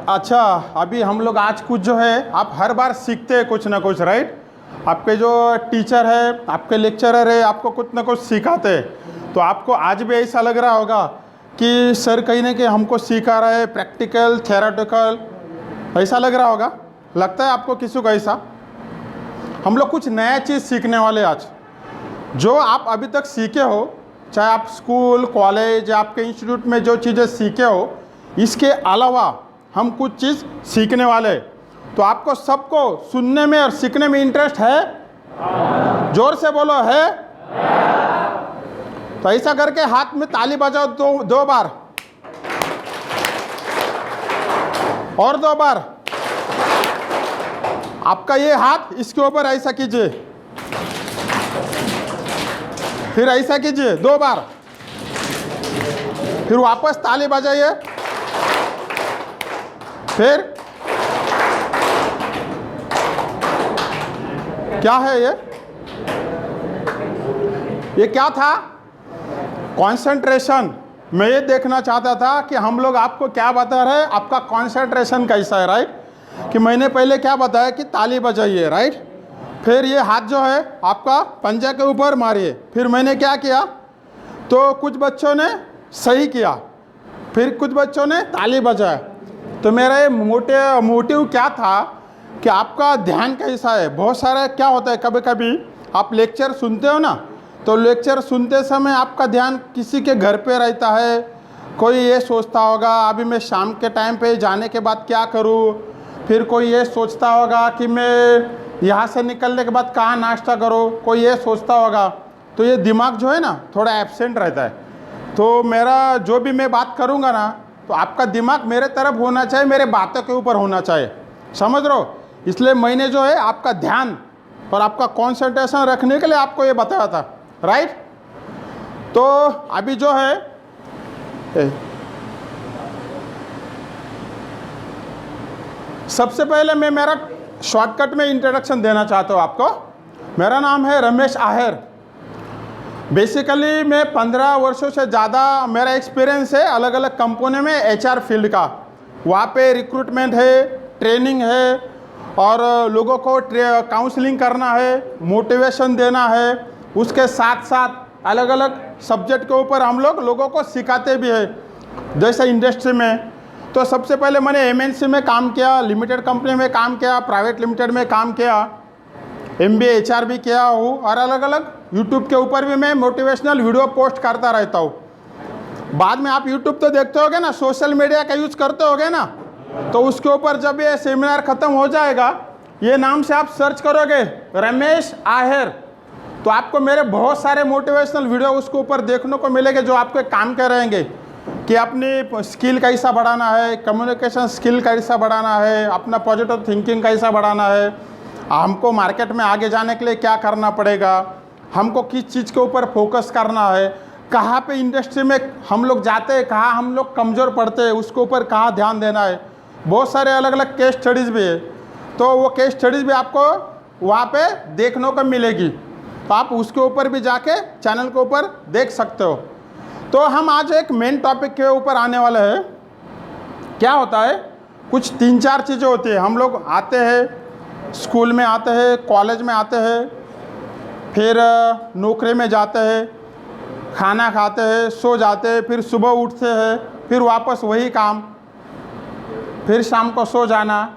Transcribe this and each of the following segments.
अच्छा, अभी हम लोग आज कुछ जो है, आप हर बार सीखते हैं कुछ ना कुछ, राइट। आपके जो टीचर है, आपके लेक्चरर है, आपको कुछ ना कुछ सिखाते हैं। तो आपको आज भी ऐसा लग रहा होगा कि सर कहीं ना कहीं हमको सिखा रहा है, प्रैक्टिकल थ्योरेटिकल, ऐसा लग रहा होगा। लगता है आपको किसी को ऐसा? हम लोग कुछ नया चीज़ सीखने वाले आज। जो आप अभी तक सीखे हो, चाहे आप स्कूल कॉलेज या आपके इंस्टीट्यूट में जो चीज़ें सीखे हो, इसके अलावा हम कुछ चीज़ सीखने वाले। तो आपको सबको सुनने में और सीखने में इंटरेस्ट है? जोर से बोलो, है? तो ऐसा करके हाथ में ताली बजाओ दो बार, और 2 बार। आपका ये हाथ इसके ऊपर ऐसा कीजिए, फिर ऐसा कीजिए 2 बार, फिर वापस ताली बजाइए, फिर क्या है ये क्या था? कंसंट्रेशन। मैं ये देखना चाहता था कि हम लोग आपको क्या बता रहे हैं, आपका कंसंट्रेशन कैसा है, राइट। कि मैंने पहले क्या बताया कि ताली बजाइए, राइट। फिर ये हाथ जो है आपका पंजा के ऊपर मारिए। फिर मैंने क्या किया, तो कुछ बच्चों ने सही किया, फिर कुछ बच्चों ने ताली बजाया। तो मेरा ये मोटिव क्या था कि आपका ध्यान कैसा है। बहुत सारा क्या होता है, कभी कभी आप लेक्चर सुनते हो ना, तो लेक्चर सुनते समय आपका ध्यान किसी के घर पे रहता है। कोई ये सोचता होगा अभी मैं शाम के टाइम पे जाने के बाद क्या करूँ, फिर कोई ये सोचता होगा कि मैं यहाँ से निकलने के बाद कहाँ नाश्ता करूँ, कोई ये सोचता होगा। तो ये दिमाग जो है ना थोड़ा एब्सेंट रहता है। तो मेरा जो भी मैं बात करूँगा ना, तो आपका दिमाग मेरे तरफ होना चाहिए, मेरे बातों के ऊपर होना चाहिए, समझ रहे हो। इसलिए मैंने जो है आपका ध्यान और आपका कंसंट्रेशन रखने के लिए आपको ये बताया था, राइट। तो अभी जो है सबसे पहले मैं मेरा शॉर्टकट में इंट्रोडक्शन देना चाहता हूँ आपको। मेरा नाम है रमेश आहेर। बेसिकली मैं 15 वर्षों से ज़्यादा मेरा एक्सपीरियंस है अलग अलग कंपनी में HR फील्ड का। वहाँ पे रिक्रूटमेंट है, ट्रेनिंग है, और लोगों को काउंसलिंग करना है, मोटिवेशन देना है। उसके साथ साथ अलग अलग सब्जेक्ट के ऊपर हम लोगों को सिखाते भी हैं, जैसे इंडस्ट्री में। तो सबसे पहले मैंने MNC में काम किया, लिमिटेड कंपनी में काम किया, प्राइवेट लिमिटेड में काम किया, MBA HR भी किया हूँ, और अलग अलग YouTube के ऊपर भी मैं मोटिवेशनल वीडियो पोस्ट करता रहता हूँ। बाद में आप YouTube तो देखते होगे ना, सोशल मीडिया का यूज़ करते होगे ना, तो उसके ऊपर जब ये सेमिनार ख़त्म हो जाएगा, ये नाम से आप सर्च करोगे रमेश आहेर, तो आपको मेरे बहुत सारे मोटिवेशनल वीडियो उसके ऊपर देखने को मिलेंगे, जो आपके काम के रहेंगे कि अपनी स्किल कैसा बढ़ाना है, कम्युनिकेशन स्किल कैसा बढ़ाना है, अपना पॉजिटिव थिंकिंग कैसा बढ़ाना है, हमको मार्केट में आगे जाने के लिए क्या करना पड़ेगा, हमको किस चीज़ के ऊपर फोकस करना है, कहाँ पे इंडस्ट्री में हम लोग जाते हैं, कहाँ हम लोग कमज़ोर पड़ते हैं, उसके ऊपर कहाँ ध्यान देना है। बहुत सारे अलग अलग केस स्टडीज़ भी है, तो वो केस स्टडीज़ भी आपको वहाँ पे देखने को मिलेगी। तो आप उसके ऊपर भी जाके चैनल के ऊपर देख सकते हो। तो हम आज एक मेन टॉपिक के ऊपर आने वाले हैं। क्या होता है, कुछ 3-4 चीज़ें होती है। हम लोग आते हैं, स्कूल में आते हैं, कॉलेज में आते हैं, फिर नौकरी में जाते हैं, खाना खाते हैं, सो जाते हैं, फिर सुबह उठते हैं, फिर वापस वही काम, फिर शाम को सो जाना।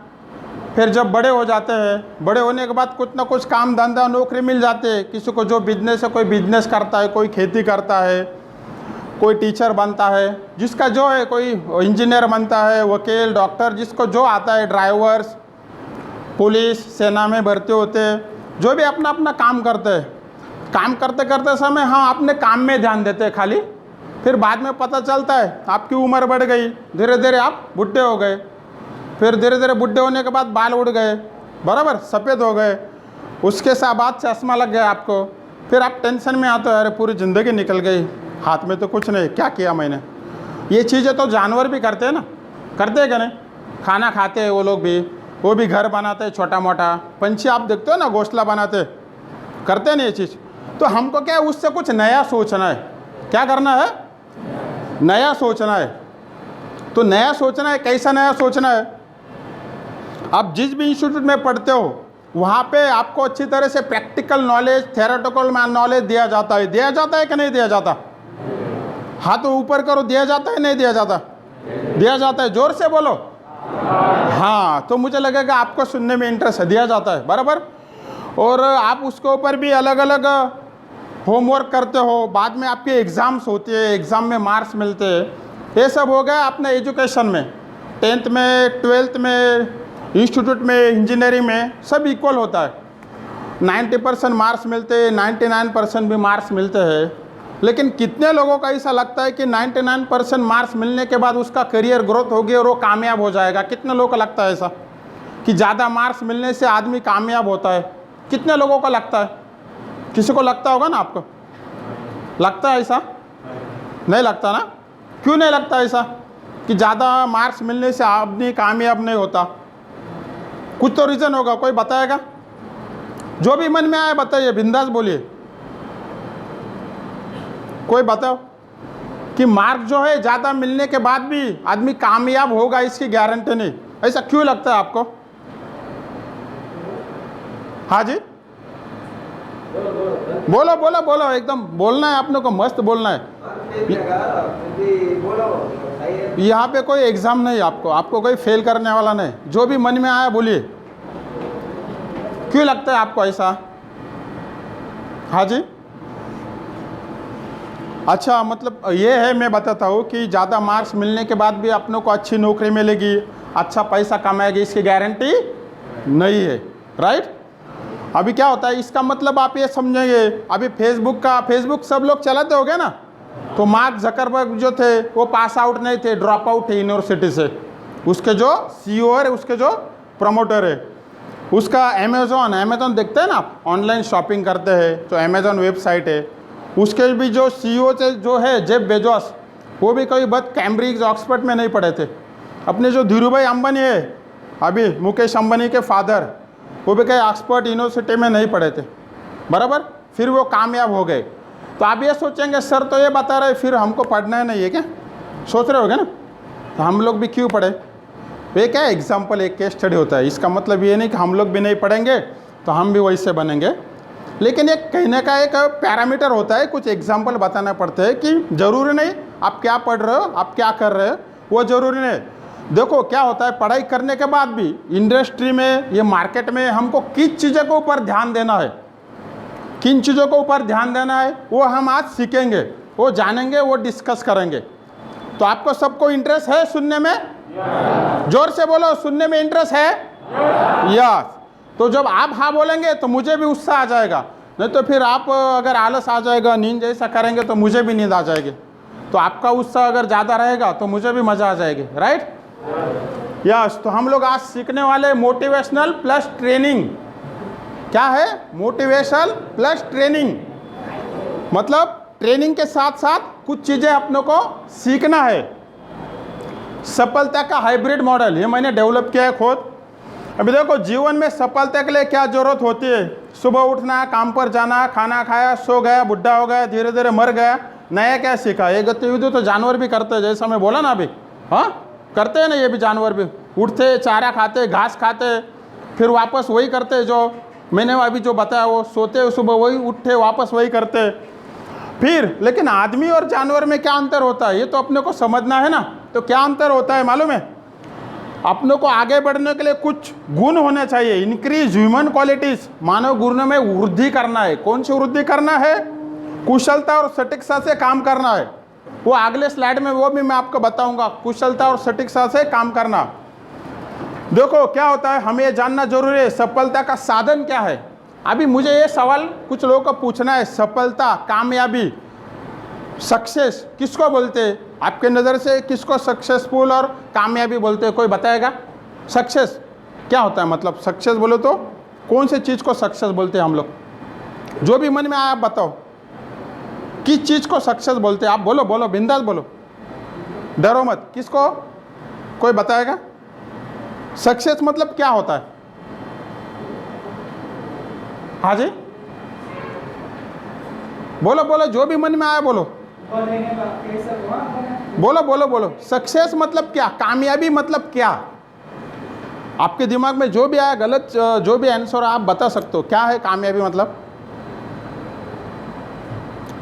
फिर जब बड़े हो जाते हैं, बड़े होने के बाद कुछ ना कुछ काम धंधा नौकरी मिल जाते हैं। किसी को जो बिजनेस है, कोई बिजनेस करता है, कोई खेती करता है, कोई टीचर बनता है, जिसका जो है, कोई इंजीनियर बनता है, वकील, डॉक्टर, जिसको जो आता है, ड्राइवर्स, पुलिस, सेना में भर्ती होते हैं, जो भी अपना अपना काम करते हैं। काम करते करते समय हाँ अपने काम में ध्यान देते हैं खाली। फिर बाद में पता चलता है आपकी उम्र बढ़ गई, धीरे धीरे आप बुढ़े हो गए, फिर धीरे धीरे बुढ़े होने के बाद बाल उड़ गए, बराबर सफ़ेद हो गए, उसके साथ बाद चश्मा लग गया आपको। फिर आप टेंशन में आते हो, अरे पूरी ज़िंदगी निकल गई, हाथ में तो कुछ नहीं, क्या किया मैंने। ये चीज़ें तो जानवर भी करते हैं ना, करते हैं क्या नहीं। खाना खाते हैं वो लोग भी, वो भी घर बनाते हैं छोटा मोटा। पंछी आप देखते हो ना, घोंसला बनाते, करते नहीं ये चीज़। तो हमको क्या है, उससे कुछ नया सोचना है। क्या करना है, नया सोचना है। तो नया सोचना है, कैसा नया सोचना है, आप जिस भी इंस्टीट्यूट में पढ़ते हो वहाँ पे आपको अच्छी तरह से प्रैक्टिकल नॉलेज, थ्योरेटिकल नॉलेज दिया जाता है कि नहीं दिया जाता? हाथ तो ऊपर करो, दिया जाता है नहीं दिया जाता? दिया जाता है, जोर से बोलो। हाँ, तो मुझे लगेगा आपको सुनने में इंटरेस्ट है, दिया जाता है बराबर। और आप उसके ऊपर भी अलग अलग होमवर्क करते हो, बाद में आपके एग्ज़ाम्स होती है, एग्ज़ाम में मार्क्स मिलते हैं। ये सब हो गया अपने एजुकेशन में, 10th में, 12th में, इंस्टीट्यूट में, इंजीनियरिंग में सब इक्वल होता है। 90% मार्क्स मिलते हैं, 99% भी मार्क्स मिलते हैं। लेकिन कितने लोगों का ऐसा लगता है कि 99% मार्क्स मिलने के बाद उसका करियर ग्रोथ होगी और वो कामयाब हो जाएगा? कितने लोगों को लगता है ऐसा कि ज़्यादा मार्क्स मिलने से आदमी कामयाब होता है? कितने लोगों को लगता है? किसी को लगता होगा ना, आपको लगता है ऐसा? नहीं लगता ना? क्यों नहीं लगता ऐसा कि ज़्यादा मार्क्स मिलने से आदमी कामयाब नहीं होता? कुछ तो रीज़न होगा, कोई बताएगा? जो भी मन में आए बताइए, बिंदास बोलिए। कोई बताओ कि मार्क जो है ज़्यादा मिलने के बाद भी आदमी कामयाब होगा, इसकी गारंटी नहीं। ऐसा क्यों लगता है आपको? हाँ जी, बोलो बोलो बोलो, एकदम बोलना है आपने को, मस्त बोलना है। यहाँ पे कोई एग्ज़ाम नहीं, आपको कोई फेल करने वाला नहीं। जो भी मन में आया बोलिए। क्यों लगता है आपको ऐसा? हाँ जी, अच्छा, मतलब ये है, मैं बताता हूँ कि ज़्यादा मार्क्स मिलने के बाद भी अपनों को अच्छी नौकरी मिलेगी, अच्छा पैसा कमाएगी, इसकी गारंटी नहीं है, राइट? अभी क्या होता है, इसका मतलब आप ये समझेंगे, अभी फेसबुक सब लोग चलाते हो गए ना, तो मार्क जकरबर्ग जो थे वो पास आउट नहीं थे, ड्रॉप आउट थे यूनिवर्सिटी से। उसके जो CEO है, उसके जो प्रमोटर है, उसका अमेज़ॉन देखते हैं ना आप, ऑनलाइन शॉपिंग करते हैं, जो अमेज़ॉन वेबसाइट है, उसके भी जो CEO जो है जेफ बेजोस, वो भी कोई बात कैम्ब्रिज ऑक्सफोर्ड में नहीं पढ़े थे। अपने जो धीरूभाई अंबानी है, अभी मुकेश अंबानी के फादर, वो भी कहीं ऑक्सफोर्ड यूनिवर्सिटी में नहीं पढ़े थे, बराबर। फिर वो कामयाब हो गए। तो आप ये सोचेंगे सर तो ये बता रहे फिर हमको पढ़ना है नहीं है क्या? सोच रहे होगे ना, तो हम लोग भी क्यों पढ़े? ये क्या एग्जाम्पल, एक केस स्टडी होता है। इसका मतलब ये नहीं कि हम लोग भी नहीं पढ़ेंगे तो हम भी वैसे बनेंगे, लेकिन एक कहने का एक पैरामीटर होता है, कुछ एग्जाम्पल बताना पड़ते हैं कि ज़रूरी नहीं आप क्या पढ़ रहे हो, आप क्या कर रहे हो, वो ज़रूरी नहीं। देखो क्या होता है, पढ़ाई करने के बाद भी इंडस्ट्री में, ये मार्केट में हमको किस चीज़ों के ऊपर ध्यान देना है, किन चीज़ों के ऊपर ध्यान देना है, वो हम आज सीखेंगे, वो जानेंगे, वो डिस्कस करेंगे। तो आपको सबको इंटरेस्ट है सुनने में? जोर से बोलो, सुनने में इंटरेस्ट है? यस। तो जब आप हाँ बोलेंगे तो मुझे भी उत्साह आ जाएगा, नहीं तो फिर आप अगर आलस आ जाएगा, नींद जैसा करेंगे तो मुझे भी नींद आ जाएगी। तो आपका उत्साह अगर ज़्यादा रहेगा तो मुझे भी मज़ा आ जाएगी, राइट? यस। तो हम लोग आज सीखने वाले मोटिवेशनल प्लस ट्रेनिंग। क्या है मोटिवेशन प्लस ट्रेनिंग? मतलब ट्रेनिंग के साथ साथ कुछ चीज़ें अपनों को सीखना है। सफलता का हाइब्रिड मॉडल ये मैंने डेवलप किया है खुद। अभी देखो, जीवन में सफलता के लिए क्या ज़रूरत होती है? सुबह उठना, काम पर जाना, खाना खाया, सो गया, बुढ़ा हो गया, धीरे धीरे मर गया, नया क्या सीखा? ये गतिविधि तो जानवर भी करते हैं, जैसा मैं बोला ना अभी। हाँ, करते हैं ना, ये भी जानवर भी उठते, चारा खाते, घास खाते, फिर वापस वही करते जो मैंने अभी जो बताया, वो सोते सुबह, वही उठते वापस वही करते फिर। लेकिन आदमी और जानवर में क्या अंतर होता है, ये तो अपने को समझना है ना। तो क्या अंतर होता है मालूम है? अपनों को आगे बढ़ने के लिए कुछ गुण होने चाहिए, इंक्रीज ह्यूमन क्वालिटीज, मानव गुणों में वृद्धि करना है। कौन सी वृद्धि करना है? कुशलता और सटीकता से काम करना है। वो अगले स्लाइड में वो भी मैं आपको बताऊंगा, कुशलता और सटीकता से काम करना। देखो क्या होता है, हमें ये जानना जरूरी है सफलता का साधन क्या है। अभी मुझे ये सवाल कुछ लोगों को पूछना है, सफलता, कामयाबी, सक्सेस किसको बोलते हैं? आपके नज़र से किसको सक्सेसफुल और कामयाबी बोलते हैं? कोई बताएगा? सक्सेस क्या होता है? मतलब सक्सेस बोलो तो कौन से चीज़ को सक्सेस बोलते हैं हम लोग? जो भी मन में आया आप बताओ, किस चीज़ को सक्सेस बोलते हैं? आप बोलो बोलो, बिंदास बोलो, डरो मत। किसको? कोई बताएगा? सक्सेस मतलब क्या होता है? हाँ जी, बोलो बोलो, जो भी मन में आया बोलो, बोलो बोलो बोलो। सक्सेस मतलब क्या? कामयाबी मतलब क्या? आपके दिमाग में जो भी आया गलत जो भी आंसर आप बता सकते हो। क्या है कामयाबी मतलब?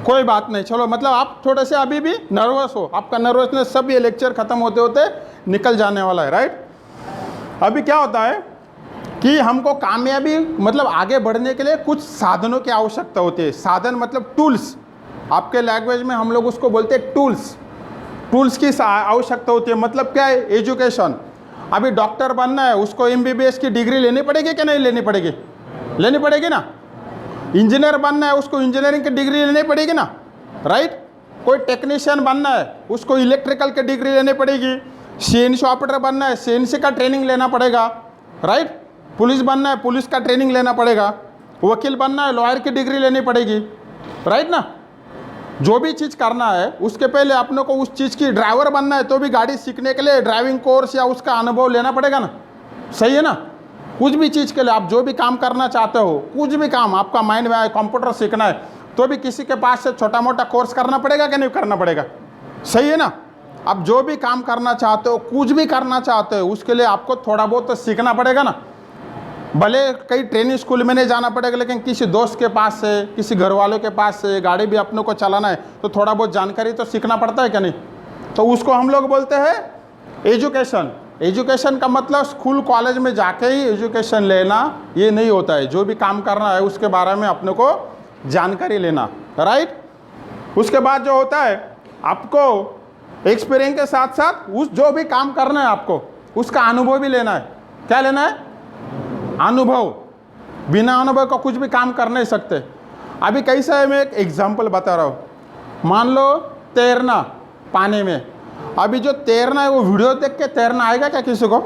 कोई बात नहीं, चलो मतलब आप थोड़े से अभी भी नर्वस हो, आपका नर्वसनेस सब ये लेक्चर खत्म होते होते निकल जाने वाला है, राइट। अभी क्या होता है कि हमको कामयाबी मतलब आगे बढ़ने के लिए कुछ साधनों की आवश्यकता होती है। साधन मतलब टूल्स, आपके लैंग्वेज में हम लोग उसको बोलते हैं टूल्स। टूल्स की आवश्यकता होती है। मतलब क्या है? एजुकेशन। अभी डॉक्टर बनना है, उसको MBBS की डिग्री लेनी पड़ेगी कि नहीं लेनी पड़ेगी? लेनी पड़ेगी ना। इंजीनियर बनना है, उसको इंजीनियरिंग की डिग्री लेनी पड़ेगी ना, राइट। कोई टेक्नीशियन बनना है, उसको इलेक्ट्रिकल की डिग्री लेनी पड़ेगी। CNC ऑपरेटर बनना है, CNC का ट्रेनिंग लेना पड़ेगा, राइट। पुलिस बनना है, पुलिस का ट्रेनिंग लेना पड़ेगा। वकील बनना है, लॉयर की डिग्री लेनी पड़ेगी, राइट ना। जो भी चीज़ करना है उसके पहले अपने को उस चीज़ की, ड्राइवर बनना है तो भी गाड़ी सीखने के लिए ड्राइविंग कोर्स या उसका अनुभव लेना पड़ेगा ना, सही है ना। कुछ भी चीज़ के लिए आप जो भी काम करना चाहते हो, कुछ भी काम आपका माइंड में आए, कंप्यूटर सीखना है तो भी किसी के पास से छोटा मोटा कोर्स करना पड़ेगा कि नहीं करना पड़ेगा, सही है ना। आप जो भी काम करना चाहते हो, कुछ भी करना चाहते हो, उसके लिए आपको थोड़ा बहुत तो सीखना पड़ेगा ना। भले कई ट्रेनिंग स्कूल में नहीं जाना पड़ेगा, लेकिन किसी दोस्त के पास से, किसी घर वालों के पास से, गाड़ी भी अपनों को चलाना है तो थोड़ा बहुत जानकारी तो सीखना पड़ता है क्या नहीं। तो उसको हम लोग बोलते हैं एजुकेशन। एजुकेशन का मतलब स्कूल कॉलेज में जाके ही एजुकेशन लेना ये नहीं होता है। जो भी काम करना है उसके बारे में अपने को जानकारी लेना, राइट। उसके बाद जो होता है आपको एक्सपीरियंस के साथ साथ उस जो भी काम करना है आपको उसका अनुभव भी लेना है। क्या लेना है? अनुभव। बिना अनुभव का कुछ भी काम कर नहीं सकते। अभी कैसा है, मैं एक एग्जांपल बता रहा हूँ। मान लो तैरना पानी में। अभी जो तैरना है वो वीडियो देख के तैरना आएगा क्या किसी को?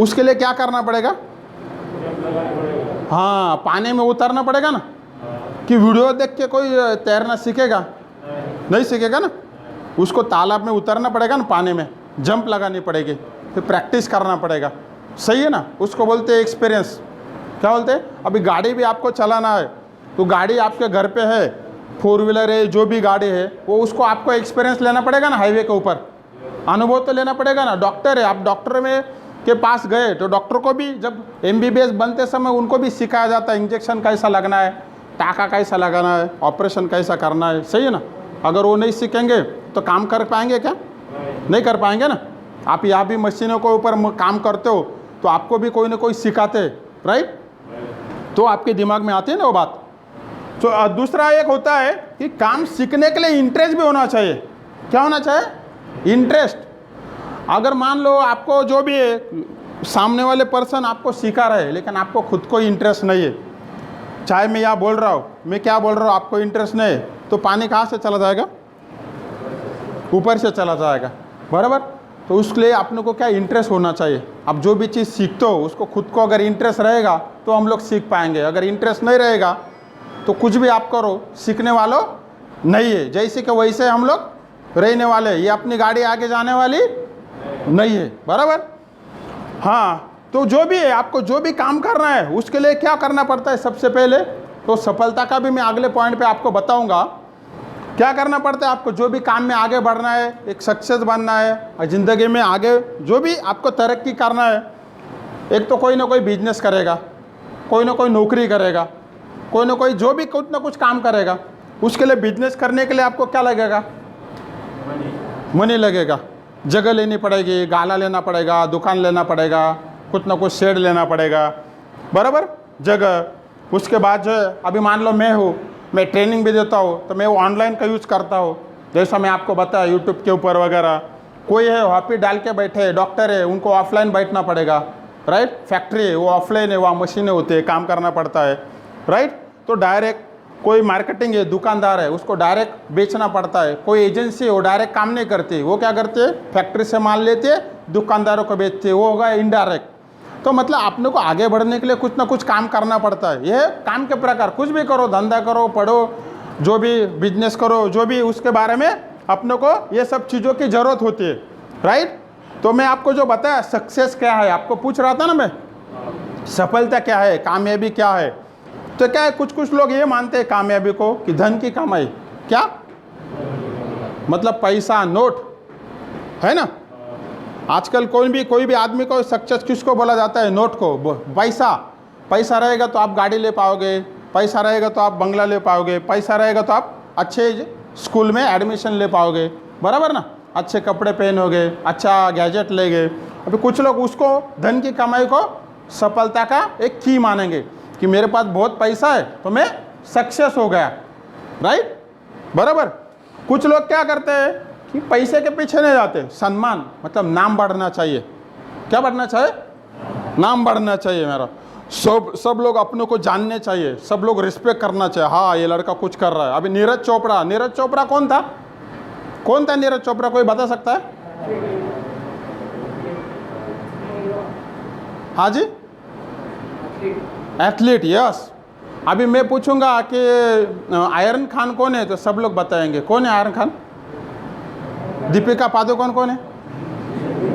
उसके लिए क्या करना पड़ेगा? हाँ, पानी में उतरना पड़ेगा ना। कि वीडियो देख के कोई तैरना सीखेगा? नहीं सीखेगा ना। उसको तालाब में उतरना पड़ेगा ना, पानी में जंप लगानी पड़ेगी, फिर प्रैक्टिस करना पड़ेगा, सही है ना। उसको बोलते हैं एक्सपीरियंस। क्या बोलते हैं? अभी गाड़ी भी आपको चलाना है तो गाड़ी आपके घर पे है, 4 व्हीलर है, जो भी गाड़ी है वो उसको आपको एक्सपीरियंस लेना पड़ेगा ना। हाईवे के ऊपर अनुभव तो लेना पड़ेगा ना। डॉक्टर है, आप डॉक्टर में के पास गए तो डॉक्टर को भी जब MBBS बनते समय उनको भी सिखाया जाता है इंजेक्शन कैसा लगना है, टाका कैसा लगाना है, ऑपरेशन कैसा करना है, सही है ना। अगर वो नहीं सीखेंगे तो काम कर पाएंगे क्या? नहीं कर पाएंगे ना। आप यहाँ भी मशीनों के ऊपर काम करते हो तो आपको भी कोई ना कोई सिखाते हैं, राइट। तो आपके दिमाग में आती है ना वो बात। तो दूसरा एक होता है कि काम सीखने के लिए इंटरेस्ट भी होना चाहिए। क्या होना चाहिए? इंटरेस्ट। अगर मान लो आपको जो भी है, सामने वाले पर्सन आपको सिखा रहे हैं लेकिन आपको खुद को इंटरेस्ट नहीं है, चाहे मैं यहाँ बोल रहा हूँ, मैं क्या बोल रहा हूँ, आपको इंटरेस्ट नहीं है तो पानी कहाँ से चला जाएगा? ऊपर से चला जाएगा, बराबर। तो उसके लिए अपने को क्या इंटरेस्ट होना चाहिए। आप जो भी चीज़ सीखते हो उसको खुद को अगर इंटरेस्ट रहेगा तो हम लोग सीख पाएंगे। अगर इंटरेस्ट नहीं रहेगा तो कुछ भी आप करो सीखने वालों नहीं है। जैसे कि वैसे हम लोग रहने वाले, ये अपनी गाड़ी आगे जाने वाली नहीं है, बराबर। हाँ, तो जो भी है आपको जो भी काम करना है उसके लिए क्या करना पड़ता है सबसे पहले? तो सफलता का भी मैं अगले पॉइंट पे आपको बताऊंगा क्या करना पड़ता है। आपको जो भी काम में आगे बढ़ना है, एक सक्सेस बनना है और ज़िंदगी में आगे जो भी आपको तरक्की करना है, एक तो कोई ना कोई बिजनेस करेगा, कोई ना कोई नौकरी करेगा, कोई ना कोई जो भी कुछ ना कुछ काम करेगा। उसके लिए बिजनेस करने के लिए आपको क्या लगेगा? मनी लगेगा। जगह लेनी पड़ेगी, गाला लेना पड़ेगा, दुकान लेना पड़ेगा, कुछ ना कुछ शेड लेना पड़ेगा, बराबर, जगह। उसके बाद जो अभी मान लो मैं ट्रेनिंग भी देता हूँ तो मैं वो ऑनलाइन का यूज़ करता हूँ, जैसा मैं आपको बताया यूट्यूब के ऊपर वगैरह। कोई है वहाँ पे डाल के बैठे, डॉक्टर है, उनको ऑफलाइन बैठना पड़ेगा, राइट। फैक्ट्री है वो ऑफलाइन है, वहाँ मशीनें होती है, काम करना पड़ता है, राइट। तो डायरेक्ट कोई मार्केटिंग है, दुकानदार है, उसको डायरेक्ट बेचना पड़ता है। कोई एजेंसी है वो डायरेक्ट काम नहीं करती, वो क्या करती है? फैक्ट्री से माल लेती है, दुकानदारों को बेचती है, वो होगा इनडायरेक्ट। तो मतलब अपने को आगे बढ़ने के लिए कुछ ना कुछ काम करना पड़ता है। यह काम के प्रकार, कुछ भी करो, धंधा करो, पढ़ो, जो भी बिजनेस करो, जो भी उसके बारे में अपने को ये सब चीज़ों की ज़रूरत होती है, राइट। तो मैं आपको जो बताया सक्सेस क्या है, आपको पूछ रहा था ना मैं, सफलता क्या है, कामयाबी क्या है। तो क्या है, कुछ लोग ये मानते हैं कामयाबी को कि धन की कमाई। क्या मतलब? पैसा, नोट, है ना। आजकल कोई भी आदमी को सक्सेस किसको बोला जाता है? नोट को, पैसा। पैसा रहेगा तो आप गाड़ी ले पाओगे, पैसा रहेगा तो आप बंगला ले पाओगे, पैसा रहेगा तो आप अच्छे स्कूल में एडमिशन ले पाओगे, बराबर ना? अच्छे कपड़े पहनोगे, अच्छा गैजेट लेंगे। अभी कुछ लोग उसको, धन की कमाई को सफलता का एक की मानेंगे कि मेरे पास बहुत पैसा है तो मैं सक्सेस हो गया, राइट, बराबर। कुछ लोग क्या करते हैं कि पैसे के पीछे नहीं जाते, सम्मान मतलब नाम बढ़ना चाहिए। क्या बढ़ना चाहिए? नाम बढ़ना चाहिए मेरा। सब लोग अपने को जानने चाहिए, सब लोग रिस्पेक्ट करना चाहिए। हाँ, ये लड़का कुछ कर रहा है। अभी नीरज चोपड़ा कौन था? नीरज चोपड़ा, कोई बता सकता है? हाँ जी, एथलीट, यस। अभी मैं पूछूंगा कि आयरन खान कौन है, तो सब लोग बताएंगे कौन है आयरन खान। दीपिका पादुकोण कौन है?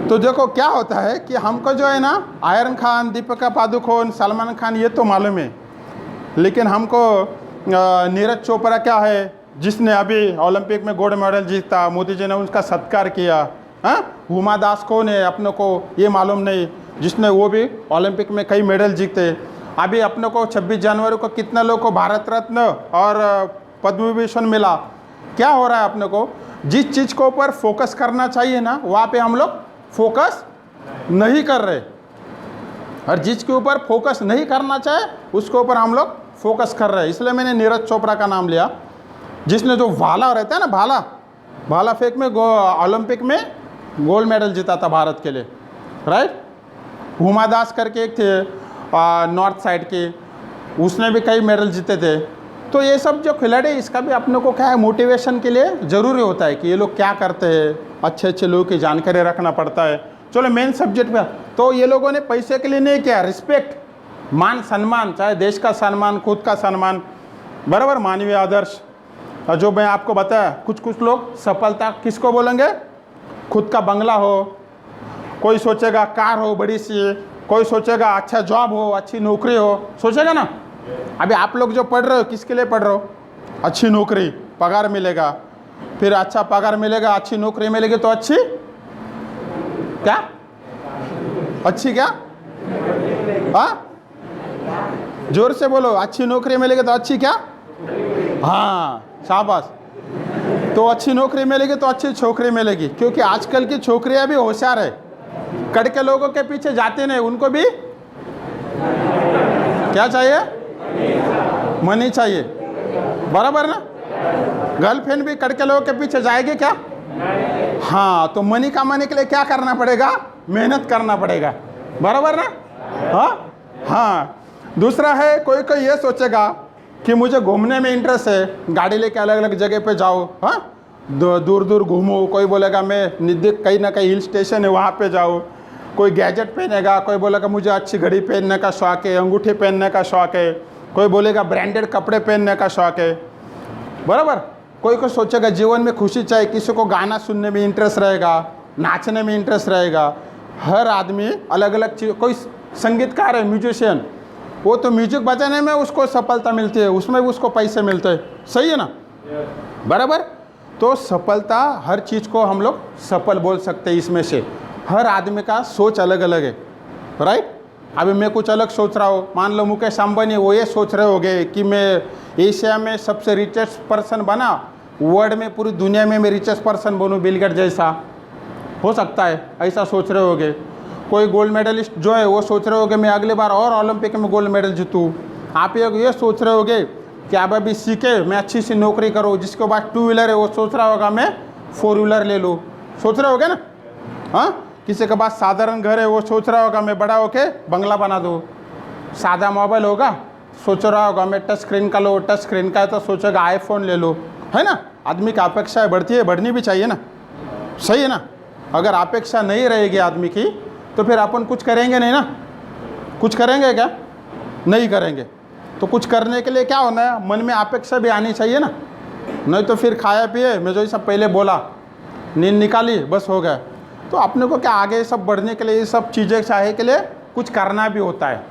तो देखो क्या होता है कि हमको जो है ना, आयरन खान, दीपिका पादुकोण, सलमान खान ये तो मालूम है, लेकिन हमको नीरज चोपड़ा क्या है, जिसने अभी ओलंपिक में गोल्ड मेडल जीता, मोदी जी ने उसका सत्कार किया। हाँ, उमा दास कौन है अपने को ये मालूम नहीं, जिसने वो भी ओलंपिक में कई मेडल जीते। अभी अपने को 26 जनवरी को कितने लोग को भारत रत्न और पद्म विभूषण मिला। क्या हो रहा है? अपने को जिस चीज़ के ऊपर फोकस करना चाहिए ना, वहाँ पे हम लोग फोकस नहीं कर रहे, और जिस के ऊपर फोकस नहीं करना चाहिए उसके ऊपर हम लोग फोकस कर रहे हैं। इसलिए मैंने नीरज चोपड़ा का नाम लिया, जिसने जो भाला रहता है ना, भाला फेंक में ओलंपिक में गोल्ड मेडल जीता था भारत के लिए, राइट। उमा दास करके एक थे नॉर्थ साइड के, उसने भी कई मेडल जीते थे। तो ये सब जो खिलाड़ी, इसका भी अपने को क्या है, मोटिवेशन के लिए ज़रूरी होता है कि ये लोग क्या करते हैं, अच्छे लोगों की जानकारी रखना पड़ता है। चलो मेन सब्जेक्ट पे, तो ये लोगों ने पैसे के लिए नहीं किया, रिस्पेक्ट, मान सम्मान, चाहे देश का सम्मान, खुद का सम्मान, बराबर, मानवीय आदर्श। और जो मैं आपको बताया, कुछ लोग सफलता किसको बोलेंगे? खुद का बंगला हो, कोई सोचेगा कार हो बड़ी सी, कोई सोचेगा अच्छा जॉब हो, अच्छी नौकरी हो, सोचेगा ना। अभी आप लोग जो पढ़ रहे हो, किसके लिए पढ़ रहे हो? अच्छी नौकरी, पगार मिलेगा, फिर अच्छा पगार मिलेगा, अच्छी नौकरी मिलेगी तो अच्छी क्या? अच्छी क्या? हाँ, जोर से बोलो, अच्छी नौकरी मिलेगी तो अच्छी क्या? हाँ, शाबाश। तो अच्छी नौकरी मिलेगी तो अच्छी छोकरी मिलेगी, क्योंकि आजकल की छोकरियां भी होशियार है, कड़के लोगों के पीछे जाते नहीं, उनको भी क्या चाहिए? मनी चाहिए, बराबर ना। गर्लफ्रेंड भी कड़के लोगों के पीछे जाएगी क्या? हाँ, तो मनी कमाने के लिए क्या करना पड़ेगा? मेहनत करना पड़ेगा, बराबर ना। हाँ। दूसरा है, कोई ये सोचेगा कि मुझे घूमने में इंटरेस्ट है, गाड़ी लेके अलग अलग जगह पे जाओ, हाँ, दूर घूमो। कोई बोलेगा मैं नज़दीक कहीं ना कहीं हिल स्टेशन है वहाँ पे जाओ। कोई गैजेट पहनेगा, कोई बोलेगा मुझे अच्छी घड़ी पहनने का शौक़ है, अंगूठी पहनने का शौक़ है, कोई बोलेगा ब्रांडेड कपड़े पहनने का शौक़ है, बराबर। कोई सोचेगा जीवन में खुशी चाहिए, किसी को गाना सुनने में इंटरेस्ट रहेगा, नाचने में इंटरेस्ट रहेगा। हर आदमी अलग अलग चीज़, कोई संगीतकार है, म्यूजिशियन, वो तो म्यूजिक बजाने में उसको सफलता मिलती है, उसमें भी उसको पैसे मिलते हैं, सही है ना, बराबर। तो सफलता, हर चीज़ को हम लोग सफल बोल सकते हैं। इसमें से हर आदमी का सोच अलग अलग है, राइट। अभी मैं कुछ अलग सोच रहा हूँ, मान लो मुकेश अंबानी वो ये सोच रहे होंगे कि मैं एशिया में सबसे रिचेस्ट पर्सन बना, वर्ल्ड में, पूरी दुनिया में मैं रिचेस्ट पर्सन बनूँ, बिल गेट्स जैसा, हो सकता है ऐसा सोच रहे होंगे। कोई गोल्ड मेडलिस्ट जो है वो सोच रहे होंगे मैं अगली बार और ओलंपिक में गोल्ड मेडल जीतूँ। आप ये सोच रहे होंगे कि अब अभी सीखे मैं अच्छी सी नौकरी करूँ, जिसके बाद 2 व्हीलर है वो सोच रहा होगा मैं 4 व्हीलर ले लूँ, सोच रहे होगे ना। हाँ, किसी के पास साधारण घर है वो सोच रहा होगा मैं बड़ा होके बंगला बना दूँ। सादा मोबाइल होगा, सोच रहा होगा मैं टच स्क्रीन का लो, टच स्क्रीन का है तो सोचेगा आईफोन ले लो, है ना। आदमी की अपेक्षाएँ बढ़ती है, बढ़नी भी चाहिए ना, सही है ना। अगर अपेक्षा नहीं रहेगी आदमी की तो फिर अपन कुछ करेंगे नहीं ना। कुछ करेंगे क्या? नहीं करेंगे। तो कुछ करने के लिए क्या होना है, मन में अपेक्षा भी आनी चाहिए ना, नहीं तो फिर खाया पिए, मैं जो सब पहले बोला, नींद निकाली, बस हो गया। तो अपने को क्या आगे सब बढ़ने के लिए, ये सब चीज़ें चाहे के लिए कुछ करना भी होता है।